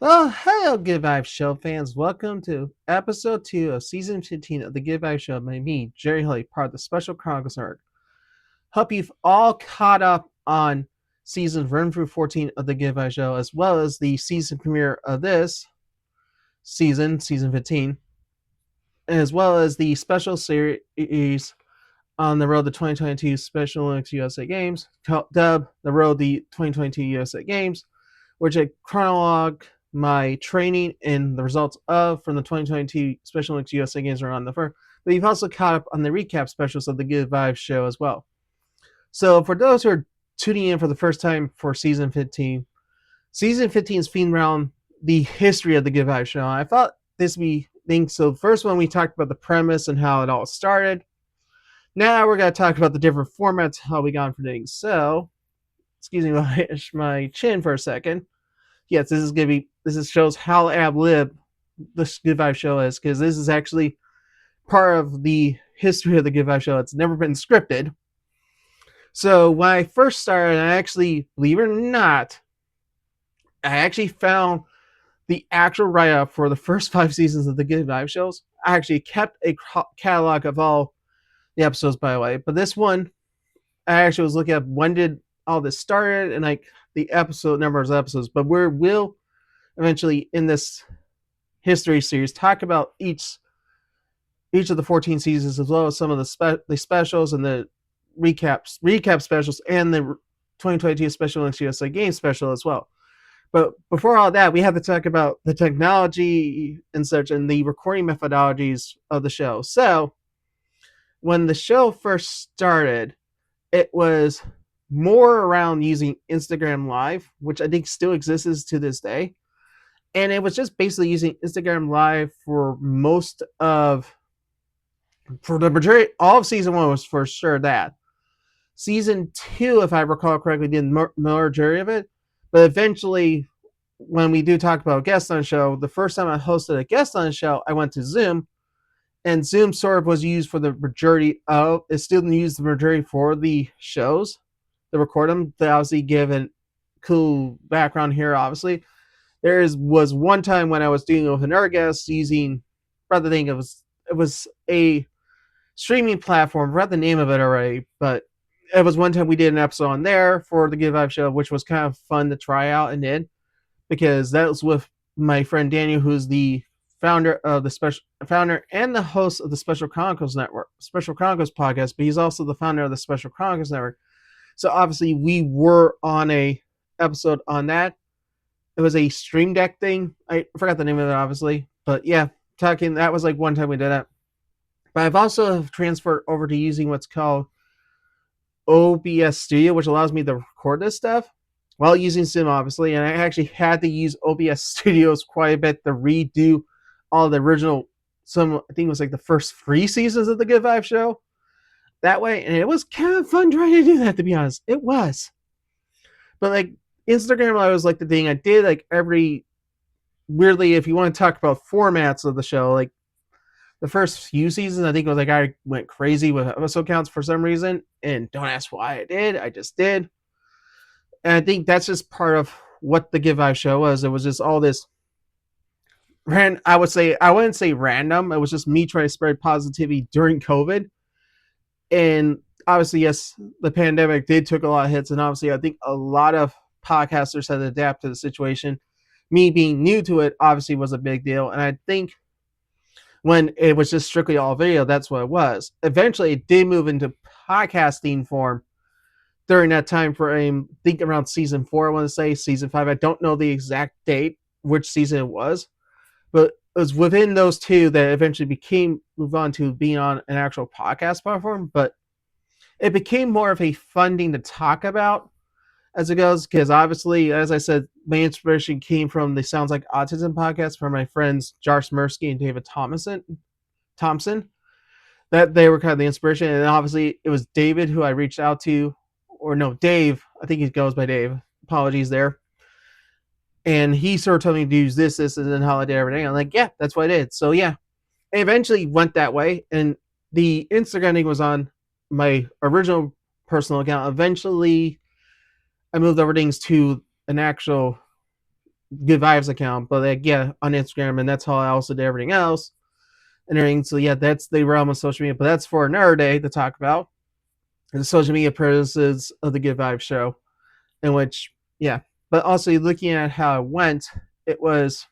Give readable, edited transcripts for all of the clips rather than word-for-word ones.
Well, hello, Good Vibes Show fans. Welcome to episode 2 of season 15 of the Good Vibes Show by me, Jerry Holley, part of the Special Chronicles Network. Hope you've all caught up on seasons 1 through 14 of the Good Vibes Show, as well as the season premiere of this season 15, as well as the special series on the road to 2022 Special Olympics USA Games, dubbed the road to 2022 USA Games, which I chronologue my training and the results of from the 2022 Special Olympics USA Games around the first. But you've also caught up on the recap specials of the Good Vibes show as well. So for those who are tuning in for the first time for season 15 is themed around the history of the Good Vibes show. I thought this would be things. So the first one we talked about the premise and how it all started. Now we're going to talk about the different formats, how we got for things. So, excuse me, my chin for a second. Yes, this is gonna be. This shows how ab lib the Good Vibe show is, because this is actually part of the history of the Good Vibe show. It's never been scripted. So when I first started, I actually, believe it or not, I actually found the actual write up for the first 5 seasons of the Good Vibe shows. I actually kept a catalog of all the episodes, by the way. But this one, I actually was looking at when did all this started and like the episode numbers of episodes. But we will eventually in this history series talk about each of the 14 seasons, as well as some of the specials and the recap specials, and the 2022 Special Olympics USA Games special as well. But before all that, we have to talk about the technology and such, and the recording methodologies of the show. So when the show first started, it was more around using Instagram Live, which I think still exists to this day. And it was just basically using Instagram Live for the majority. All of season 1 was for sure that. Season 2, if I recall correctly, did majority of it. But eventually, when we do talk about guests on the show, the first time I hosted a guest on the show, I went to Zoom. And Zoom sort of was used for the majority of, it's still used the majority for the shows to record them. To obviously give a cool background here, obviously. Was one time when I was doing it with another guest using, rather than it was a streaming platform. I forgot the name of it already, but it was one time we did an episode on there for the Give Vibe show, which was kind of fun to try out and did, because that was with my friend Daniel, who's the founder and the host of the Special Chronicles Network, Special Chronicles podcast, but he's also the founder of the Special Chronicles Network. So obviously we were on a episode on that. It was a Stream Deck thing. I forgot the name of it, obviously, but yeah, that was like one time we did that. But I've also transferred over to using what's called OBS Studio, which allows me to record this stuff while using Zoom, obviously. And I actually had to use OBS Studios quite a bit to redo all the original, I think it was like the first 3 seasons of the Good Vibe show that way. And it was kind of fun trying to do that, to be honest. It was. But like Instagram, I was like the thing I did like weirdly, if you want to talk about formats of the show, like the first few seasons, I think it was like I went crazy with episode counts for some reason, and don't ask why I did. I just did, and I think that's just part of what the Give Vibe show was. It was just all this. I wouldn't say random. It was just me trying to spread positivity during COVID, and obviously, yes, the pandemic did took a lot of hits, and obviously, I think a lot of podcasters had to adapt to the situation. Me being new to it obviously was a big deal, and I think when it was just strictly all video, that's what it was. Eventually, it did move into podcasting form during that time frame. I think around season 4, I want to say season 5. I don't know the exact date, which season it was, but it was within those two that eventually moved on to being on an actual podcast platform. But it became more of a fun thing to talk about as it goes, because obviously, as I said, my inspiration came from the Sounds Like Autism podcast from my friends Jar Smirsky and David Thompson. That they were kind of the inspiration, and obviously it was David who I reached out to, or no, Dave. I think he goes by Dave. Apologies there. And he sort of told me to use this, and then how I did everything. I'm like, yeah, that's what I did. So yeah, it eventually went that way, and the Instagram thing was on my original personal account. Eventually, I moved over things to an actual Good Vibes account, but like yeah, on Instagram, and that's how I also did everything else and everything. So yeah, that's the realm of social media, but that's for another day to talk about the social media practices of the Good Vibes show, in which yeah, but also looking at how it went, it was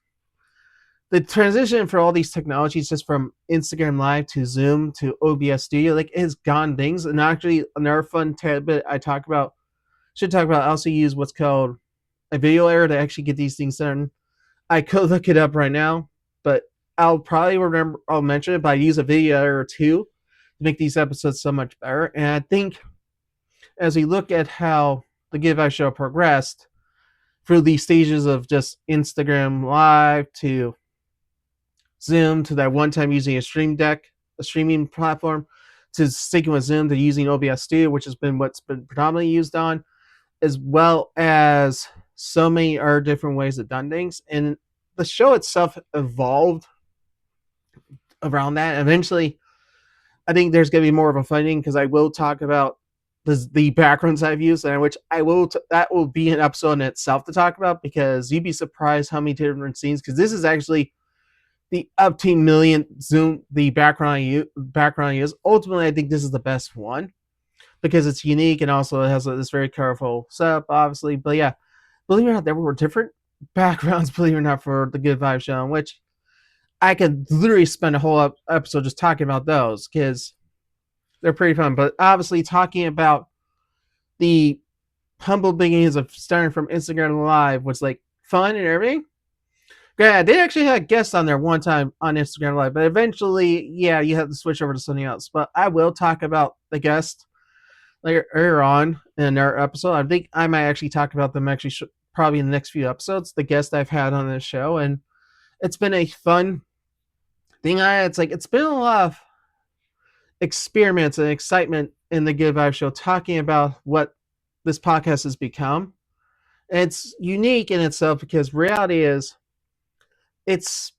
the transition for all these technologies just from Instagram Live to Zoom to OBS Studio, like it's gone things. And actually, another fun tidbit I talk about should talk about. I also use what's called a video editor to actually get these things done. I could look it up right now, but I'll probably remember. I'll mention it, but I use a video editor too to make these episodes so much better. And I think as we look at how the Give Out show progressed through these stages of just Instagram Live to Zoom to that one time using a Stream Deck, a streaming platform, to sticking with Zoom to using OBS Studio, which has been what's been predominantly used on, as well as so many other different ways of done things. And the show itself evolved around that. Eventually, I think there's going to be more of a funding because I will talk about the backgrounds I've used, and which I will that will be an episode in itself to talk about because you'd be surprised how many different scenes. Because this is actually the up to million Zoom the background I use. Ultimately, I think this is the best one because it's unique and also it has this very colorful setup, obviously. But yeah, believe it or not, there were different backgrounds. Believe it or not, for the Good Vibe show, in which I could literally spend a whole episode just talking about those because they're pretty fun. But obviously, talking about the humble beginnings of starting from Instagram Live was like fun and everything. Yeah, they actually had guests on there one time on Instagram Live, but eventually, yeah, you have to switch over to something else. But I will talk about the guest later on in our episode. I think I might actually talk about them actually probably in the next few episodes. The guests I've had on this show, and it's been a fun thing. It's been a lot of experiments and excitement in the Good Vibe show, talking about what this podcast has become. And it's unique in itself because reality is it's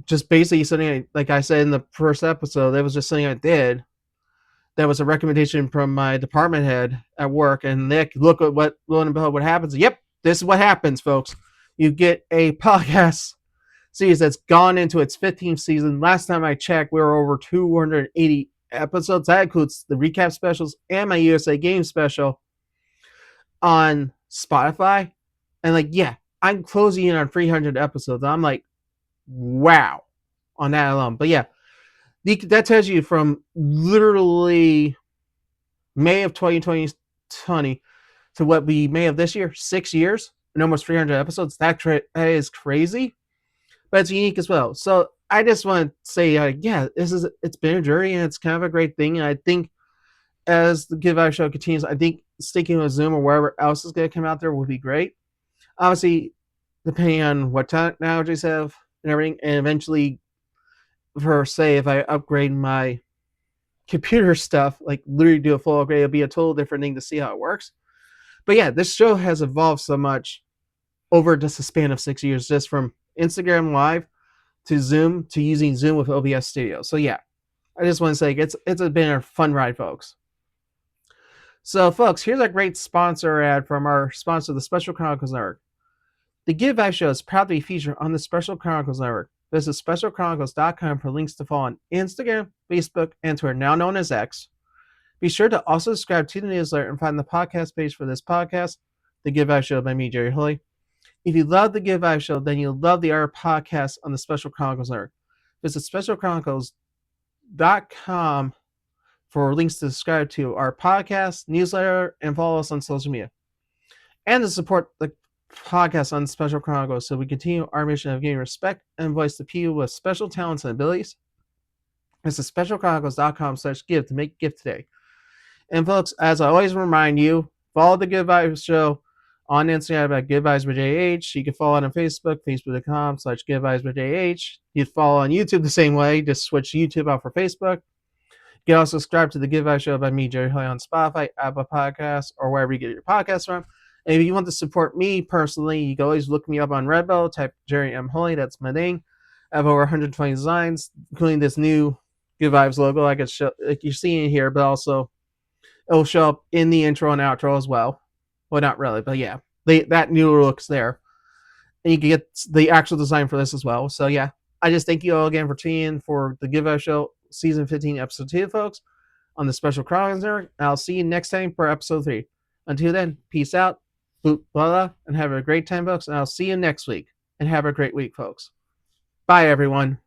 just basically something like I said in the first episode. That was just something I did. That was a recommendation from my department head at work, and Nick, look at what lo and behold what happens. Yep, this is what happens, folks. You get a podcast series that's gone into its 15th season. Last time I checked, we were over 280 episodes. That includes the recap specials and my USA Game special on Spotify. And like, yeah, I'm closing in on 300 episodes. I'm like, wow, on that alone. But yeah, that tells you from literally May of 2020 to what we May of this year, 6 years and almost 300 episodes. That is crazy, but it's unique as well. So I just want to say, yeah, it's been a journey and it's kind of a great thing. And I think as the Give Out show continues, I think sticking with Zoom or wherever else is going to come out there would be great. Obviously, depending on what technologies have and everything, and eventually, for say, if I upgrade my computer stuff, like literally do a full upgrade, it'll be a total different thing to see how it works. But yeah, this show has evolved so much over just a span of 6 years, just from Instagram Live to Zoom to using Zoom with OBS Studio. So yeah, I just want to say it's been a fun ride, folks. So, folks, here's a great sponsor ad from our sponsor, the Special Chronicles Network. The Give Back Show is proud to be featured on the Special Chronicles Network. Visit specialchronicles.com for links to follow on Instagram, Facebook, and Twitter, now known as X. Be sure to also subscribe to the newsletter and find the podcast page for this podcast, The Give Back Show by me, Jerry Holley. If you love The Give Back Show, then you'll love the other podcasts on the Special Chronicles Network. Visit specialchronicles.com for links to subscribe to our podcast, newsletter, and follow us on social media. And to support the podcast on Special Chronicles so we continue our mission of giving respect and voice to people with special talents and abilities. Visit specialchronicles.com/give to make a gift today. And folks, as I always remind you, follow the Good Vibes Show on Instagram at Good Vibes with JH. You can follow it on Facebook, facebook.com/Good Vibes with JH. You can follow on YouTube the same way. Just switch YouTube out for Facebook. You can also subscribe to the Give Back Show by me, Jerry Holley, on Spotify, Apple Podcasts, or wherever you get your podcasts from. And if you want to support me personally, you can always look me up on Redbubble, type Jerry M. Holley, that's my name. I have over 120 designs, including this new Good Vibes logo like you're seeing here, but also it'll show up in the intro and outro as well. Well, not really, but yeah, that new look's there. and you can get the actual design for this as well. So yeah, I just thank you all again for tuning in for the Give Out Show Season 15, Episode 2, folks, on the special crowdfunding. I'll see you next time for Episode 3. Until then, peace out, boop, blah, blah, and have a great time, folks, and I'll see you next week. And have a great week, folks. Bye, everyone.